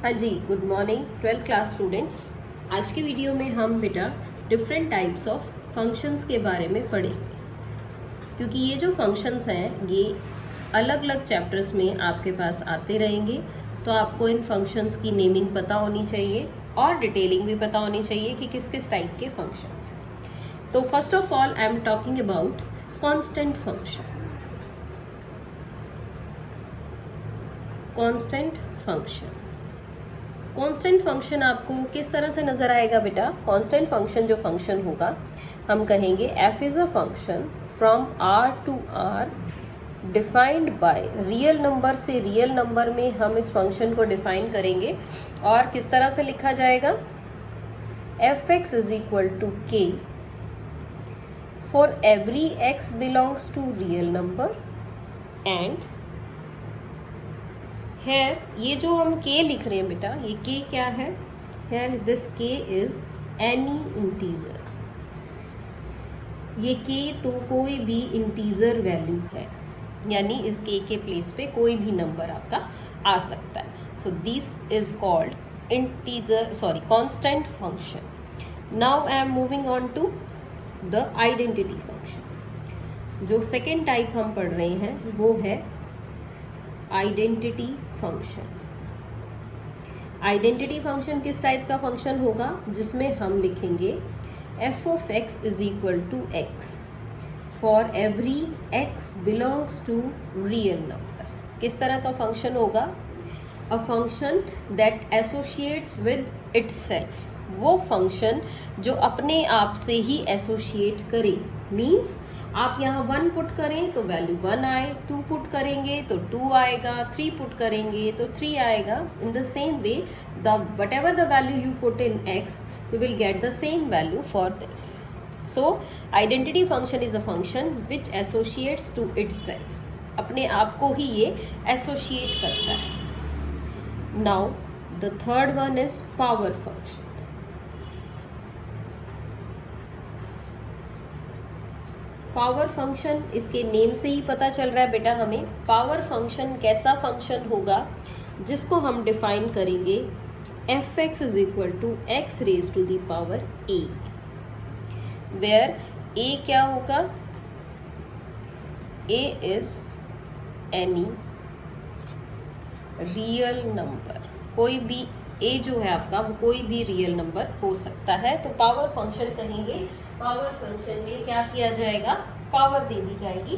हाँ जी, good morning 12th class students. आज की वीडियो में हम बेटा डिफरेंट टाइप्स ऑफ फंक्शंस के बारे में पढ़ेंगे, क्योंकि ये जो फंक्शंस हैं ये अलग अलग चैप्टर्स में आपके पास आते रहेंगे। तो आपको इन फंक्शंस की नेमिंग पता होनी चाहिए और डिटेलिंग भी पता होनी चाहिए कि किस किस टाइप के फंक्शंस हैं। तो first of all I am talking about constant function. Constant function constant function आपको किस तरह से नजर आएगा बेटा? कांस्टेंट फंक्शन जो फंक्शन होगा हम कहेंगे f is a function from r to r defined by real number से रियल नंबर में हम इस फंक्शन को डिफाइन करेंगे। और किस तरह से लिखा जाएगा? f(x) is equal to k for every x belongs to real number and है ये जो हम k लिख रहे हैं बेटा, ये k क्या है? है this k is any integer. ये k तो कोई भी इंटीजर वैल्यू है, यानी इस k के प्लेस पे कोई भी नंबर आपका आ सकता है। So this is called integer constant function. Now I am moving on to the identity function. जो सेकेंड टाइप हम पढ़ रहे हैं वो है आइडेंटिटी फंक्शन। आइडेंटिटी फंक्शन किस टाइप का फंक्शन होगा? जिसमें हम लिखेंगे f(x) is equal to x for every x belongs to real number. किस तरह का फंक्शन होगा? A function that associates with itself. वो फंक्शन जो अपने आप से ही एसोसिएट करे। मीन्स आप यहाँ 1 पुट करें तो वैल्यू 1 आए, 2 पुट करेंगे तो 2 आएगा, 3 पुट करेंगे तो 3 आएगा। In the same way what ever the value you put in x you will get the same value for this. So identity function is a function which associates to itself. अपने आप को ही ये associate करता है। Now the third one is power function. Power function इसके name से ही पता चल रहा है बेटा हमें। पावर फंक्शन कैसा फंक्शन होगा जिसको हम डिफाइन करेंगे f(x) is equal to x raise to the power a, where a क्या होगा? a is any real number. कोई भी a जो है आपका वो कोई भी रियल नंबर हो सकता है। तो पावर फंक्शन कहेंगे। पावर फंक्शन में क्या किया जाएगा? पावर दे दी जाएगी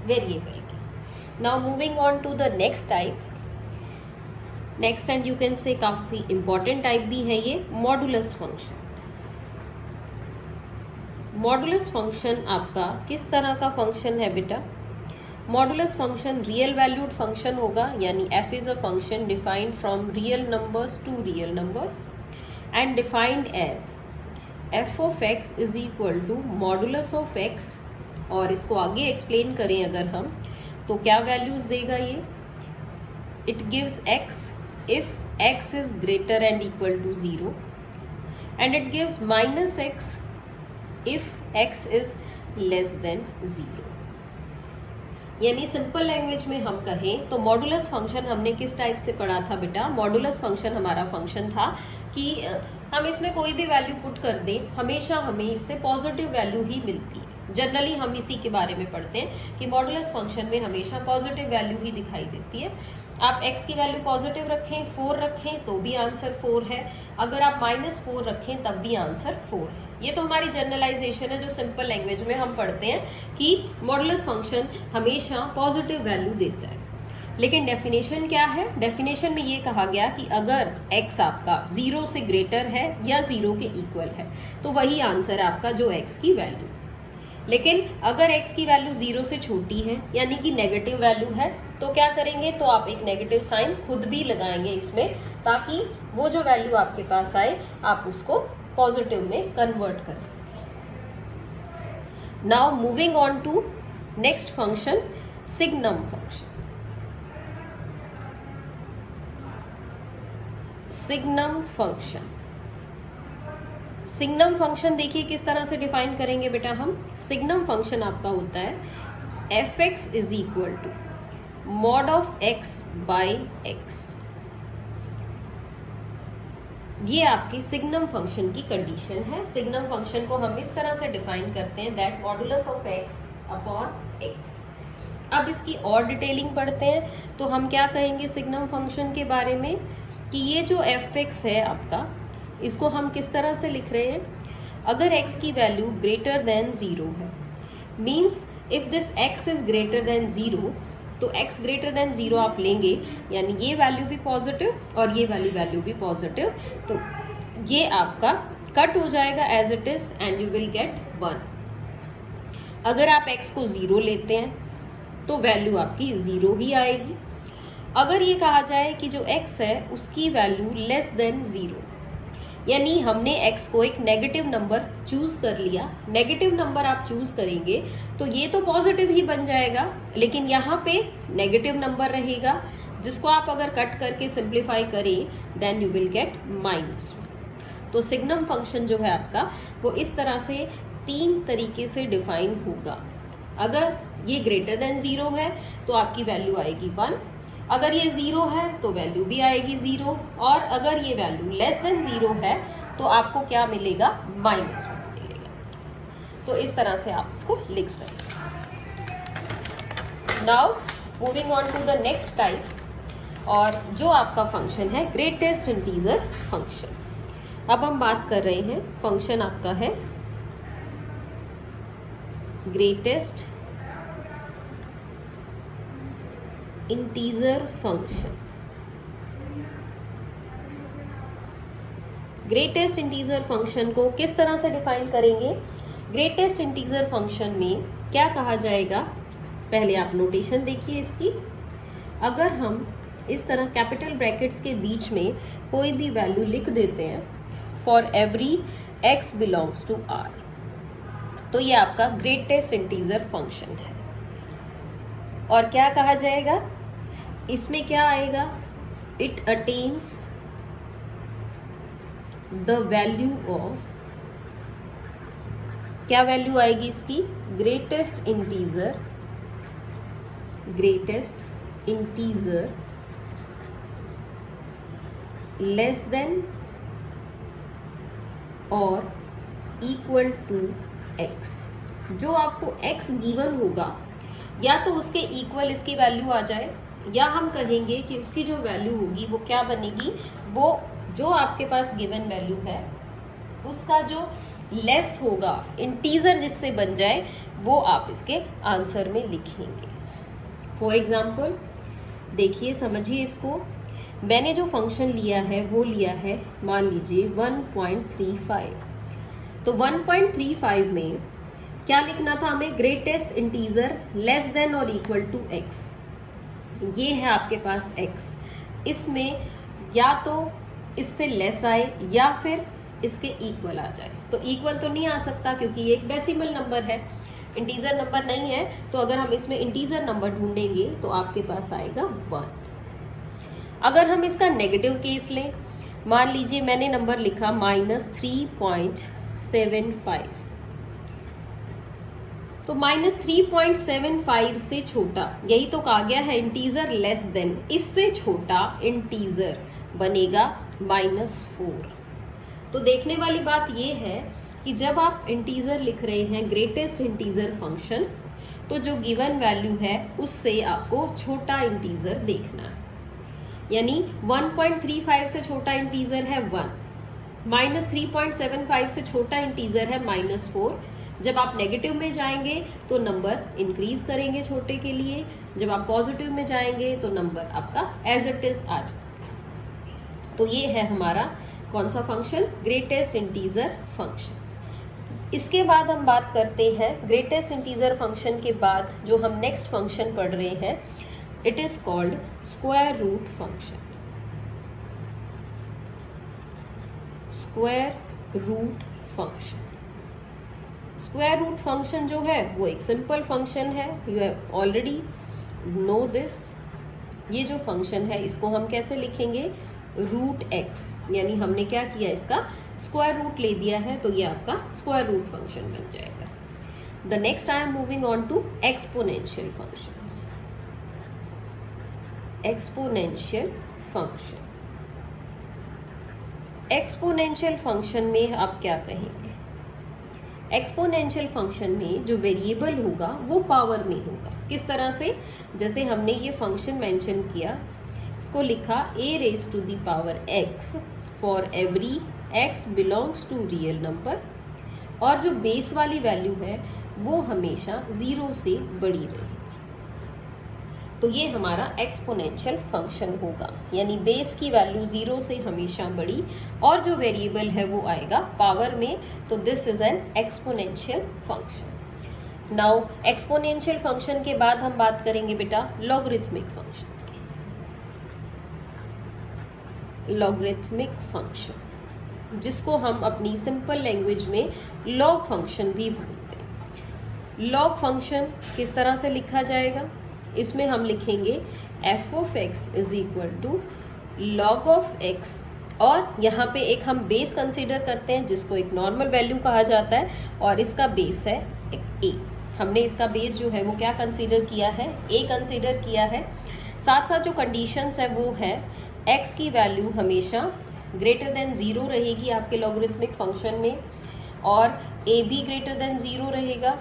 वेरिएबल की। Now moving on to the next type. Next and you can say काफी इंपॉर्टेंट टाइप भी है ये, मॉडुलस फंक्शन। मॉडुलस फंक्शन आपका किस तरह का फंक्शन है बेटा? Modulus function real valued function होगा, यानी f is a function defined from real numbers to real numbers and defined as f(x) is equal to modulus of x। और इसको आगे एक्सप्लेन करें अगर हम तो क्या वैल्यूज देगा ये? It gives x if x is greater and equal to 0 and it gives -x if x is less than 0। यानी सिंपल लैंग्वेज में हम कहें तो मॉडुलस फंक्शन हमने किस टाइप से पढ़ा था बेटा? मॉडुलस फंक्शन हमारा फंक्शन था कि हम इसमें कोई भी वैल्यू पुट कर दें, हमेशा हमें इससे पॉजिटिव वैल्यू ही मिलती है। जनरली हम इसी के बारे में पढ़ते हैं कि मॉडुलस फंक्शन में हमेशा पॉजिटिव वैल्यू ही दिखाई देती है। आप x की वैल्यू पॉजिटिव रखें, 4 रखें तो भी आंसर 4 है। अगर आप -4 रखें तब भी आंसर 4 है। ये तो हमारी जनरलाइजेशन है जो सिंपल लैंग्वेज में हम पढ़ते हैं कि मॉडुलस फंक्शन हमेशा पॉजिटिव वैल्यू देता है। लेकिन डेफिनेशन क्या है? डेफिनेशन में ये कहा गया कि अगर x आपका 0 से ग्रेटर है या 0 के इक्वल है तो वही आंसर है आपका जो x की वैल्यू। लेकिन अगर x की वैल्यू 0 से छोटी है यानी कि नेगेटिव वैल्यू है तो क्या करेंगे? तो आप एक नेगेटिव साइन खुद भी लगाएंगे इसमें, ताकि वो जो वैल्यू आपके पास आए आप उसको पॉजिटिव में कन्वर्ट कर सकें। Now moving on to next function, signum function. Signum function signum function देखिए किस तरह से डिफाइन करेंगे बेटा हम। सिग्नम फंक्शन आपका होता है f(x) is equal to mod of x by x। ये आपकी सिग्नम फंक्शन की कंडीशन है। सिग्नम फंक्शन को हम इस तरह से डिफाइन करते हैं, that modulus of x upon x। अब इसकी और डिटेलिंग पढ़ते हैं तो हम क्या कहेंगे सिग्नम फंक्शन के बारे में कि ये जो f(x) है आपका, इसको हम किस तरह से लिख रहे हैं, अगर x की वैल्यू ग्रेटर देन 0 है, means if this x is greater than 0, तो x ग्रेटर देन 0 आप लेंगे, यानी ये वैल्यू भी पॉजिटिव और ये वाली वैल्यू भी पॉजिटिव, तो ये आपका कट हो जाएगा as it is and you will get 1। अगर आप x को 0 लेते हैं तो वैल्यू आपकी 0 ही आएगी। अगर ये कहा जाए कि जो x है उसकी वैल्यू लेस देन 0, यानी हमने x को एक नेगेटिव नंबर चूज कर लिया, नेगेटिव नंबर आप चूज करेंगे तो ये तो पॉजिटिव ही बन जाएगा, लेकिन यहाँ पे नेगेटिव नंबर रहेगा जिसको आप अगर कट करके सिंप्लीफाई करें then you will get minus. तो सिग्नम फंक्शन जो है आपका वो इस तरह से 3 तरीके से डिफाइन होगा। अगर ये ग्रेटर देन 0 है तो आपकी वैल्यू आएगी 1, अगर ये 0 है तो वैल्यू भी आएगी 0, और अगर ये वैल्यू लेस देन 0 है तो आपको क्या मिलेगा, -1 मिलेगा। तो इस तरह से आप इसको लिख सकते हैं। Now moving on to the next type, और जो आपका फंक्शन है ग्रेटेस्ट इंटीजर फंक्शन। अब हम बात कर रहे हैं, फंक्शन आपका है greatest integer function. Greatest integer function को किस तरह से डिफाइन करेंगे, ग्रेटेस्ट इंटीजर फंक्शन में क्या कहा जाएगा, पहले आप नोटेशन देखिए इसकी। अगर हम इस तरह कैपिटल ब्रैकेट्स के बीच में कोई भी वैल्यू लिख देते हैं for every x belongs to r, तो ये आपका ग्रेटेस्ट इंटीजर फंक्शन है। और क्या कहा जाएगा, इसमें क्या आएगा, it attains the value of, क्या वैल्यू आएगी इसकी, ग्रेटेस्ट इंटीजर लेस देन और इक्वल टू x। जो आपको x गिवन होगा या तो उसके इक्वल इसकी वैल्यू आ जाए, या हम कहेंगे कि उसकी जो वैल्यू होगी वो क्या बनेगी, वो जो आपके पास गिवन वैल्यू है उसका जो लेस होगा, इंटीजर जिससे बन जाए, वो आप इसके आंसर में लिखेंगे। फॉर एग्जाम्पल देखिए, समझिए इसको, मैंने जो फंक्शन लिया है वो लिया है मान लीजिए 1.35। तो 1.35 में क्या लिखना था हमें, ग्रेटेस्ट इंटीजर लेस देन और इक्वल टू x। ये है आपके पास x, इसमें या तो इससे लेस आए या फिर इसके इक्वल आ जाए। तो इक्वल तो नहीं आ सकता क्योंकि ये एक डेसिमल नंबर है, इंटीजर नंबर नहीं है, तो अगर हम इसमें इंटीजर नंबर ढूंढेंगे तो आपके पास आएगा 1। अगर हम इसका नेगेटिव केस लें, मान लीजिए मैंने नंबर लिखा -3.75, तो -3.75 से छोटा, यही तो कहा गया है इंटीजर लेस देन, इससे छोटा इंटीजर बनेगा -4। तो देखने वाली बात ये है कि जब आप इंटीजर लिख रहे हैं ग्रेटेस्ट इंटीजर फंक्शन, तो जो गिवन वैल्यू है उससे आपको छोटा इंटीजर देखना है। यानी 1.35 से छोटा इंटीजर है 1, -3.75 से छोटा इंटीजर है -4। जब आप नेगेटिव में जाएंगे तो नंबर इंक्रीज करेंगे छोटे के लिए, जब आप पॉजिटिव में जाएंगे तो नंबर आपका एज इट इज आ जाएगा। तो ये है हमारा कौन सा फंक्शन, ग्रेटेस्ट इंटीजर फंक्शन। इसके बाद हम बात करते हैं ग्रेटेस्ट इंटीजर फंक्शन के बाद जो हम नेक्स्ट फंक्शन पढ़ रहे हैं, it is called square root function. Square root function, square root function जो है वो एक सिंपल फंक्शन है, you have already know this. ये जो फंक्शन है इसको हम कैसे लिखेंगे, रूट x, यानी हमने क्या किया, इसका स्क्वायर रूट ले दिया है, तो ये आपका स्क्वायर रूट फंक्शन बन जाएगा। The next I am moving on to exponential functions. Exponential function, exponential function में आप क्या कहेंगे? एक्सपोनेंशियल फंक्शन में जो वेरिएबल होगा वो पावर में होगा। किस तरह से? जैसे हमने ये फंक्शन मेंशन किया, इसको लिखा a raise to the power x for every x belongs to real number, और जो बेस वाली वैल्यू है वो हमेशा 0 से बड़ी रहेगी। तो ये हमारा एक्सपोनेंशियल फंक्शन होगा, यानी बेस की वैल्यू 0 से हमेशा बड़ी और जो वेरिएबल है वो आएगा पावर में। तो this is an exponential function. Now exponential function के बाद हम बात करेंगे बेटा लॉगरिथमिक फंक्शन की। लॉगरिथमिक फंक्शन जिसको हम अपनी सिंपल लैंग्वेज में लॉग फंक्शन भी बोलते हैं। लॉग फंक्शन किस तरह से लिखा जाएगा? इसमें हम लिखेंगे f of x is equal to log of x, और यहाँ पे एक हम बेस कंसीडर करते हैं जिसको एक नॉर्मल वैल्यू कहा जाता है, और इसका बेस है a। हमने इसका बेस जो है वो क्या कंसीडर किया है? a कंसीडर किया है। साथ साथ जो कंडीशंस है वो है x की वैल्यू हमेशा ग्रेटर देन 0 रहेगी आपके लॉगरिथमिक फंक्शन में, और a भी ग्रेटर देन 0 रहेगा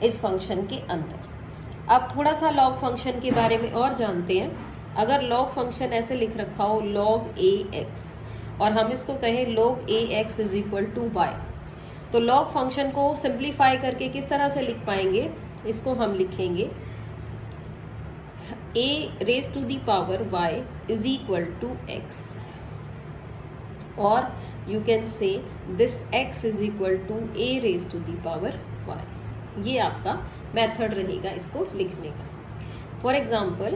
इस फंक्शन के अंदर। अब थोड़ा सा लॉग फंक्शन के बारे में और जानते हैं। अगर लॉग फंक्शन ऐसे लिख रखा हो log ax, और हम इसको कहें log ax is equal to y, तो लॉग फंक्शन को सिंप्लीफाई करके किस तरह से लिख पाएंगे? इसको हम लिखेंगे a raise to the power y is equal to x, और you can say this x is equal to a raise to the power y। ये आपका मेथड रहेगा इसको लिखने का। फॉर एग्जाम्पल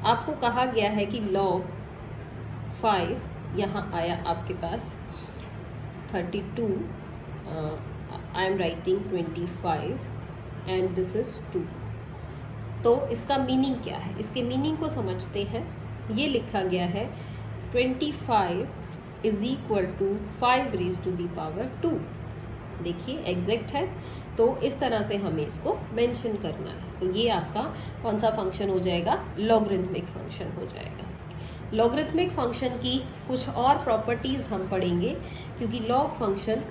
आपको कहा गया है कि log 5 यहाँ आया आपके पास 32, I am writing 25 and this is 2। तो इसका मीनिंग क्या है? इसके मीनिंग को समझते हैं। ये लिखा गया है 25 is equal to 5 raise to the power 2। देखिए एग्जैक्ट है, तो इस तरह से हमें इसको मेंशन करना है। तो ये आपका कौन सा फंक्शन हो जाएगा? लॉगरिथमिक फंक्शन हो जाएगा। लॉगरिथमिक फंक्शन की कुछ और प्रॉपर्टीज हम पढ़ेंगे, क्योंकि लॉग फंक्शन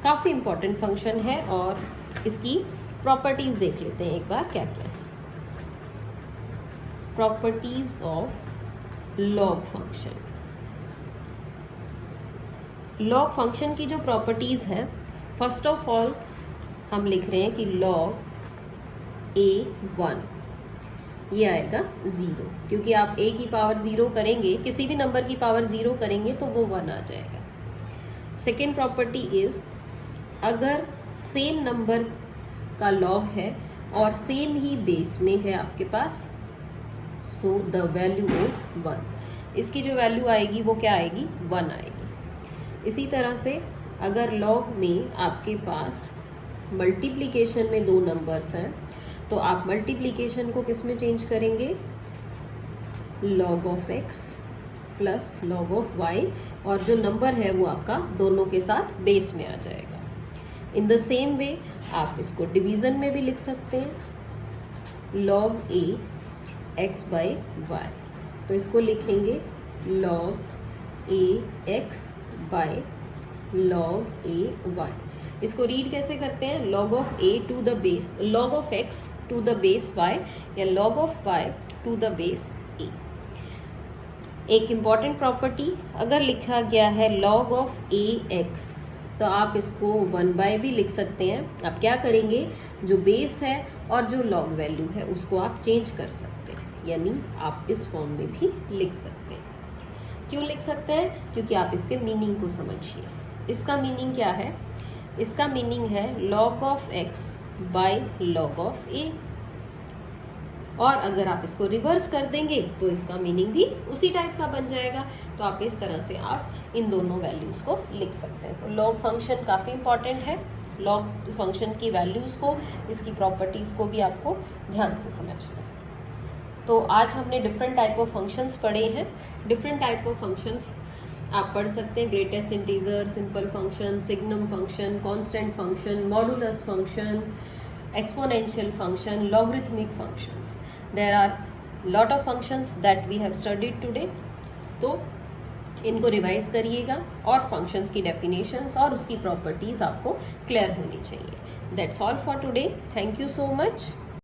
काफ़ी इंपॉर्टेंट फंक्शन है, और इसकी प्रॉपर्टीज देख लेते हैं एक बार क्या क्या है। Properties of log function. Log function की जो प्रॉपर्टीज है, फर्स्ट ऑफ ऑल हम लिख रहे हैं कि log a1 ये आएगा 0, क्योंकि आप a की पावर 0 करेंगे, किसी भी नंबर की पावर 0 करेंगे तो वो 1 आ जाएगा। सेकेंड प्रॉपर्टी इज अगर सेम नंबर का लॉग है और सेम ही बेस में है आपके पास, सो द वैल्यू इज 1। इसकी जो वैल्यू आएगी वो क्या आएगी? 1 आएगी। इसी तरह से अगर लॉग में आपके पास मल्टीप्लिकेशन में 2 नंबर्स हैं, तो आप मल्टीप्लिकेशन को किस में चेंज करेंगे? log of x plus log of y, और जो नंबर है वो आपका दोनों के साथ बेस में आ जाएगा। इन द सेम वे आप इसको डिवीजन में भी लिख सकते हैं, log a x by y। तो इसको लिखेंगे log a x by log a y। इसको रीड कैसे करते हैं? log of a to the base, log of x to the base y, या log of y to the base a। एक important property, अगर लिखा गया है log ऑफ ax, तो आप इसको 1 भी लिख सकते हैं। आप क्या करेंगे? जो बेस है और जो log वैल्यू है उसको आप चेंज कर सकते हैं, यानी आप इस फॉर्म में भी लिख सकते हैं। क्यों लिख सकते हैं? क्योंकि आप इसके मीनिंग को समझिए। इसका मीनिंग क्या है? इसका मीनिंग है log of x by log of a, और अगर आप इसको रिवर्स कर देंगे तो इसका मीनिंग भी उसी टाइप का बन जाएगा। तो आप इस तरह से आप इन दोनों वैल्यूज़ को लिख सकते हैं। तो लॉग फंक्शन काफ़ी इंपॉर्टेंट है। लॉग फंक्शन की वैल्यूज़ को, इसकी प्रॉपर्टीज़ को भी आपको ध्यान से समझना है। तो आज हमने डिफरेंट टाइप ऑफ फंक्शंस पढ़े हैं। डिफरेंट टाइप ऑफ फंक्शंस आप पढ़ सकते हैं, greatest integer, simple function, signum function, constant function, modulus function, exponential function, logarithmic functions. There are lot of functions that we have studied today. तो इनको revise करिएगा और फंक्शंस की डेफिनेशंस और उसकी प्रॉपर्टीज आपको क्लियर होनी चाहिए। That's all for today. Thank you so much.